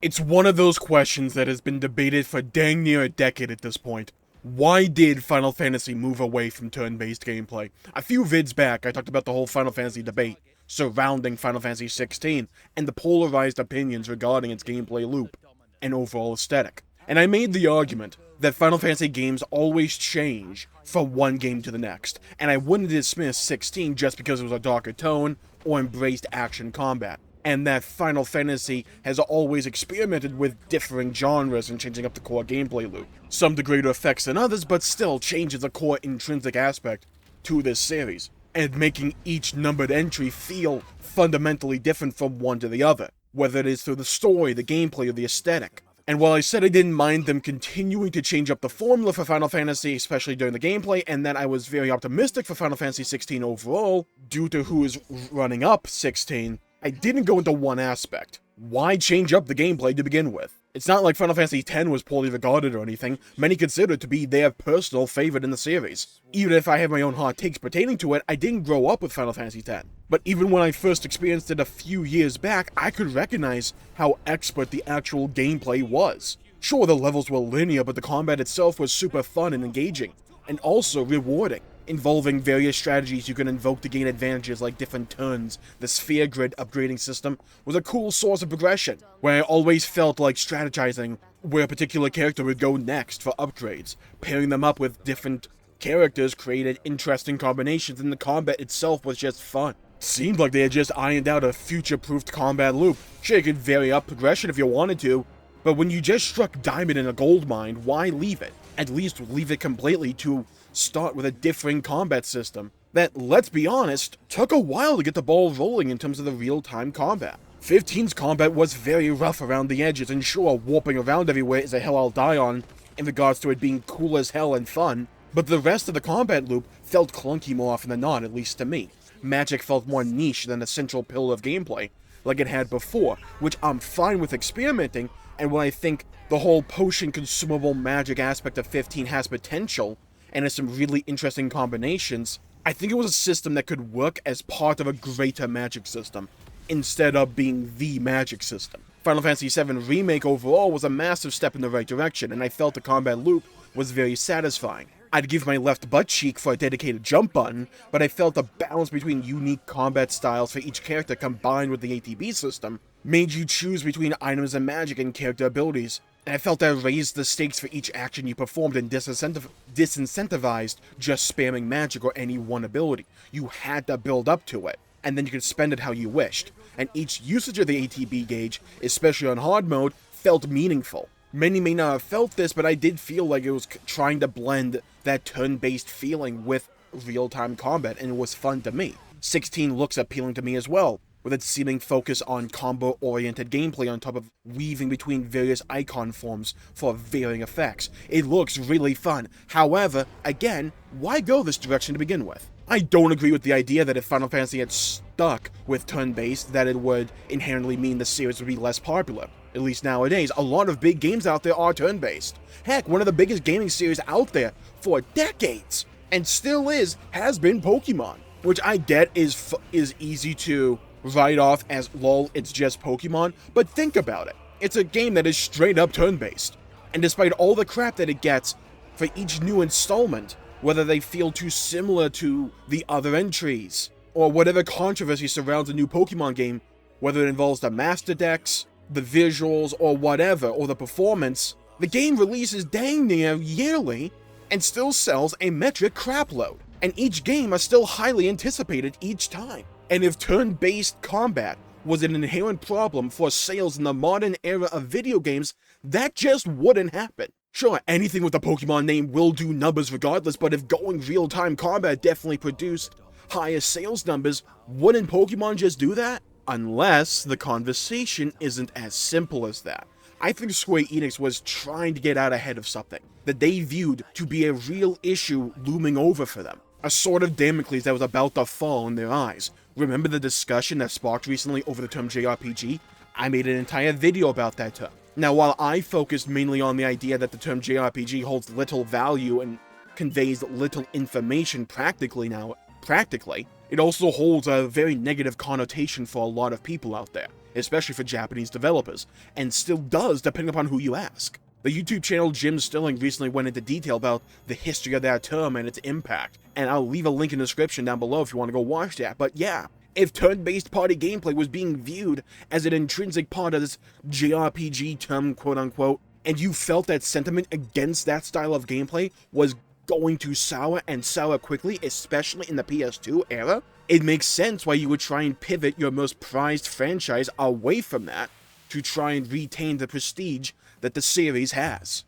It's one of those questions that has been debated for dang near a decade at this point. Why did Final Fantasy move away from turn-based gameplay? A few vids back, I talked about the whole Final Fantasy debate surrounding Final Fantasy XVI and the polarized opinions regarding its gameplay loop and overall aesthetic. And I made the argument that Final Fantasy games always change from one game to the next, and I wouldn't dismiss 16 just because it was a darker tone or embraced action combat, and that Final Fantasy has always experimented with differing genres and changing up the core gameplay loop. Some to greater effects than others, but still changes the core intrinsic aspect to this series, and making each numbered entry feel fundamentally different from one to the other, whether it is through the story, the gameplay, or the aesthetic. And while I said I didn't mind them continuing to change up the formula for Final Fantasy, especially during the gameplay, and that I was very optimistic for Final Fantasy XVI overall, due to who is running up 16, I didn't go into one aspect. Why change up the gameplay to begin with? It's not like Final Fantasy X was poorly regarded or anything. Many consider it to be their personal favorite in the series. Even if I have my own hot takes pertaining to it, I didn't grow up with Final Fantasy X. But even when I first experienced it a few years back, I could recognize how expert the actual gameplay was. Sure, the levels were linear, but the combat itself was super fun and engaging, and also rewarding, involving various strategies you can invoke to gain advantages like different turns. The sphere grid upgrading system was a cool source of progression, where I always felt like strategizing where a particular character would go next for upgrades. Pairing them up with different characters created interesting combinations, and the combat itself was just fun. Seemed like they had just ironed out a future-proofed combat loop. Sure, you could vary up progression if you wanted to, but when you just struck diamond in a gold mine, why leave it? At least leave it completely to start with a differing combat system that, let's be honest, took a while to get the ball rolling in terms of the real-time combat. 15's combat was very rough around the edges, and sure, warping around everywhere is a hill I'll die on in regards to it being cool as hell and fun, but the rest of the combat loop felt clunky more often than not, at least to me. Magic felt more niche than a central pillar of gameplay, like it had before, which I'm fine with experimenting, and when I think the whole potion consumable magic aspect of 15 has potential, and has some really interesting combinations, I think it was a system that could work as part of a greater magic system, instead of being the magic system. Final Fantasy VII Remake overall was a massive step in the right direction, and I felt the combat loop was very satisfying. I'd give my left butt cheek for a dedicated jump button, but I felt the balance between unique combat styles for each character combined with the ATB system made you choose between items and magic and character abilities, and I felt that raised the stakes for each action you performed and disincentivized just spamming magic or any one ability. You had to build up to it, and then you could spend it how you wished, and each usage of the ATB gauge, especially on hard mode, felt meaningful. Many may not have felt this, but I did feel like it was trying to blend that turn-based feeling with real-time combat, and it was fun to me. 16 looks appealing to me as well, with its seeming focus on combo-oriented gameplay on top of weaving between various icon forms for varying effects. It looks really fun. However, again, why go this direction to begin with? I don't agree with the idea that if Final Fantasy had stuck with turn-based, that it would inherently mean the series would be less popular. At least nowadays, a lot of big games out there are turn-based. Heck, one of the biggest gaming series out there for decades, and still is, has been Pokemon, which I get is easy to write off as lol, it's just Pokemon, but think about it. It's a game that is straight up turn-based, and despite all the crap that it gets for each new installment, whether they feel too similar to the other entries, or whatever controversy surrounds a new Pokemon game, whether it involves the Master Decks, the visuals, or whatever, or the performance, the game releases dang near yearly and still sells a metric crapload, and each game is still highly anticipated each time. And if turn-based combat was an inherent problem for sales in the modern era of video games, that just wouldn't happen. Sure, anything with a Pokemon name will do numbers regardless, but if going real-time combat definitely produced higher sales numbers, wouldn't Pokemon just do that? Unless the conversation isn't as simple as that. I think Square Enix was trying to get out ahead of something that they viewed to be a real issue looming over for them. A sword of Damocles that was about to fall in their eyes. Remember the discussion that sparked recently over the term JRPG? I made an entire video about that term. Now, while I focused mainly on the idea that the term JRPG holds little value and conveys little information practically, it also holds a very negative connotation for a lot of people out there. especially for Japanese developers, and still does depending upon who you ask. The YouTube channel Jim Stilling recently went into detail about the history of that term and its impact, and I'll leave a link in the description down below if you want to go watch that. But yeah, if turn-based party gameplay was being viewed as an intrinsic part of this JRPG term, quote-unquote, and you felt that sentiment against that style of gameplay was going to sour and sour quickly, especially in the PS2 era, it makes sense why you would try and pivot your most prized franchise away from that to try and retain the prestige that the series has.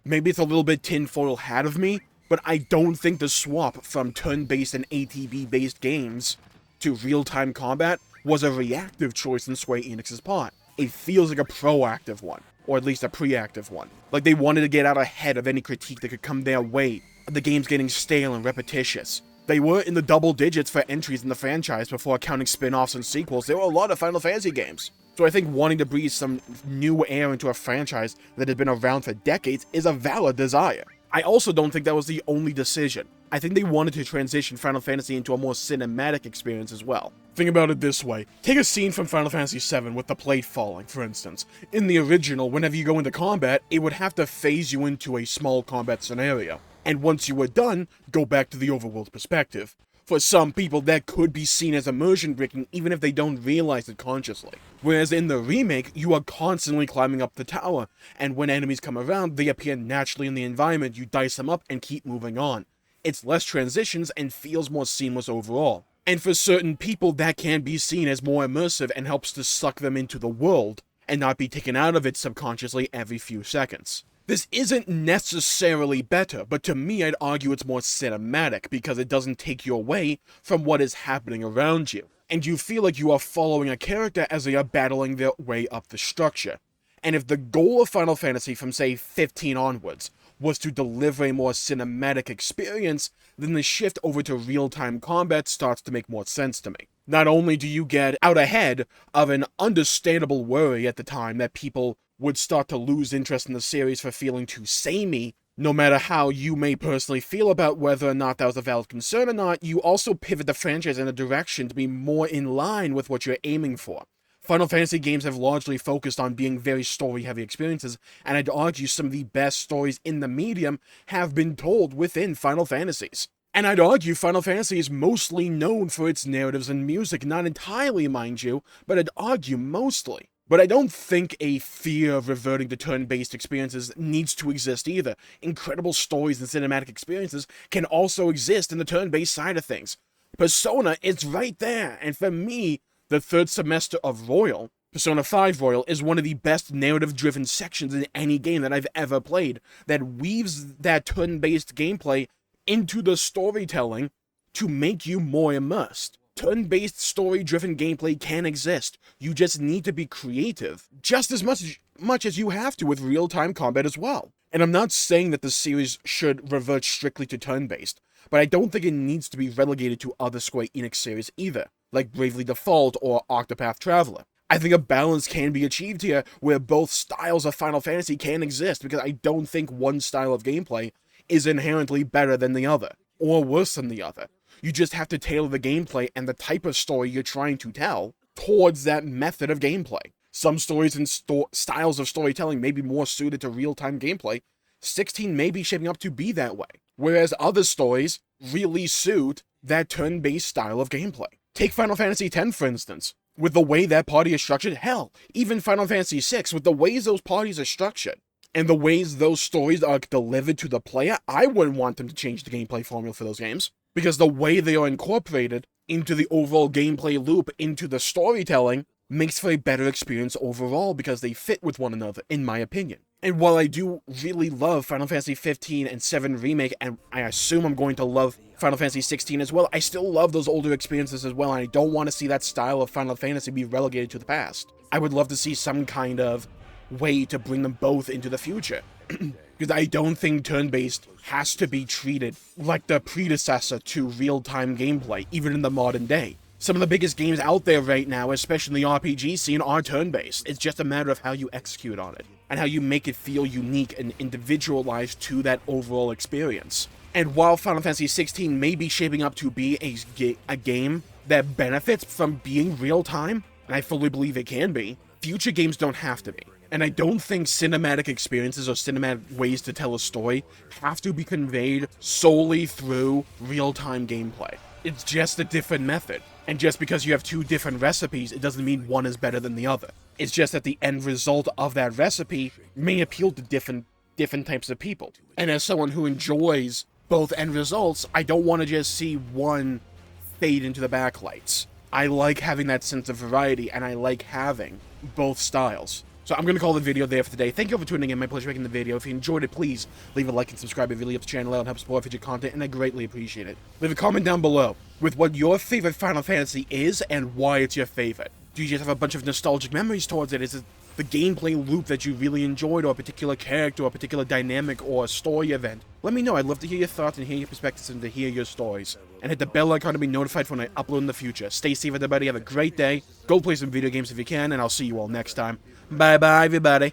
Maybe it's a little bit tinfoil hat of me, but I don't think the swap from turn-based and ATB-based games to real-time combat was a reactive choice on Square Enix's part. It feels like a proactive one, or at least a preactive one. Like they wanted to get out ahead of any critique that could come their way, the game's getting stale and repetitious. They were in the double digits for entries in the franchise before counting spin-offs and sequels. There were a lot of Final Fantasy games. So I think wanting to breathe some new air into a franchise that had been around for decades is a valid desire. I also don't think that was the only decision. I think they wanted to transition Final Fantasy into a more cinematic experience as well. Think about it this way. Take a scene from Final Fantasy VII with the plate falling, for instance. In the original, whenever you go into combat, it would have to phase you into a small combat scenario. And once you were done, go back to the overworld perspective. For some people, that could be seen as immersion breaking even if they don't realize it consciously. Whereas in the remake, you are constantly climbing up the tower, and when enemies come around, they appear naturally in the environment, you dice them up and keep moving on. It's less transitions and feels more seamless overall. And for certain people, that can be seen as more immersive and helps to suck them into the world, and not be taken out of it subconsciously every few seconds. This isn't necessarily better, but to me I'd argue it's more cinematic because it doesn't take you away from what is happening around you, and you feel like you are following a character as they are battling their way up the structure. And if the goal of Final Fantasy from say 15 onwards was to deliver a more cinematic experience, then the shift over to real-time combat starts to make more sense to me. Not only do you get out ahead of an understandable worry at the time that people would start to lose interest in the series for feeling too samey, no matter how you may personally feel about whether or not that was a valid concern or not, you also pivot the franchise in a direction to be more in line with what you're aiming for. Final Fantasy games have largely focused on being very story-heavy experiences, and I'd argue some of the best stories in the medium have been told within Final Fantasies. And I'd argue Final Fantasy is mostly known for its narratives and music, not entirely, mind you, but I'd argue mostly. But I don't think a fear of reverting to turn-based experiences needs to exist either. Incredible stories and cinematic experiences can also exist in the turn-based side of things. Persona is right there, and for me, the third semester of Royal, Persona 5 Royal, is one of the best narrative-driven sections in any game that I've ever played, that weaves that turn-based gameplay into the storytelling to make you more immersed. Turn-based story-driven gameplay can exist. You just need to be creative, just as much as you have to with real-time combat as well. And I'm not saying that the series should revert strictly to turn-based, but I don't think it needs to be relegated to other Square Enix series either, like Bravely Default or Octopath Traveler. I think a balance can be achieved here where both styles of Final Fantasy can exist, because I don't think one style of gameplay is inherently better than the other, or worse than the other. You just have to tailor the gameplay and the type of story you're trying to tell towards that method of gameplay. Some stories and styles of storytelling may be more suited to real-time gameplay. 16 may be shaping up to be that way, whereas other stories really suit that turn-based style of gameplay. Take Final Fantasy X, for instance. With the way that party is structured, hell, even Final Fantasy VI, with the ways those parties are structured, and the ways those stories are delivered to the player, I wouldn't want them to change the gameplay formula for those games. Because the way they are incorporated into the overall gameplay loop, into the storytelling, makes for a better experience overall because they fit with one another, in my opinion. And while I do really love Final Fantasy 15 and 7 Remake, and I assume I'm going to love Final Fantasy 16 as well, I still love those older experiences as well, and I don't want to see that style of Final Fantasy be relegated to the past. I would love to see some kind of way to bring them both into the future. Because I don't think turn-based has to be treated like the predecessor to real-time gameplay, even in the modern day. Some of the biggest games out there right now, especially in the RPG scene, are turn-based. It's just a matter of how you execute on it, and how you make it feel unique and individualized to that overall experience. And while Final Fantasy 16 may be shaping up to be a game that benefits from being real-time, and I fully believe it can be, future games don't have to be. And I don't think cinematic experiences or cinematic ways to tell a story have to be conveyed solely through real-time gameplay. It's just a different method. And just because you have two different recipes, it doesn't mean one is better than the other. It's just that the end result of that recipe may appeal to different types of people. And as someone who enjoys both end results, I don't want to just see one fade into the backlights. I like having that sense of variety, and I like having both styles. So I'm going to call the video there for today. Thank you all for tuning in. My pleasure making the video. If you enjoyed it, please leave a like and subscribe. It really helps the channel out and helps support future content, and I greatly appreciate it. Leave a comment down below with what your favorite Final Fantasy is and why it's your favorite. Do you just have a bunch of nostalgic memories towards it? Is it the gameplay loop that you really enjoyed, or a particular character, or a particular dynamic, or a story event? Let me know. I'd love to hear your thoughts and hear your perspectives and to hear your stories. And hit the bell icon to be notified when I upload in the future. Stay safe, everybody. Have a great day. Go play some video games if you can, and I'll see you all next time. Bye-bye, everybody.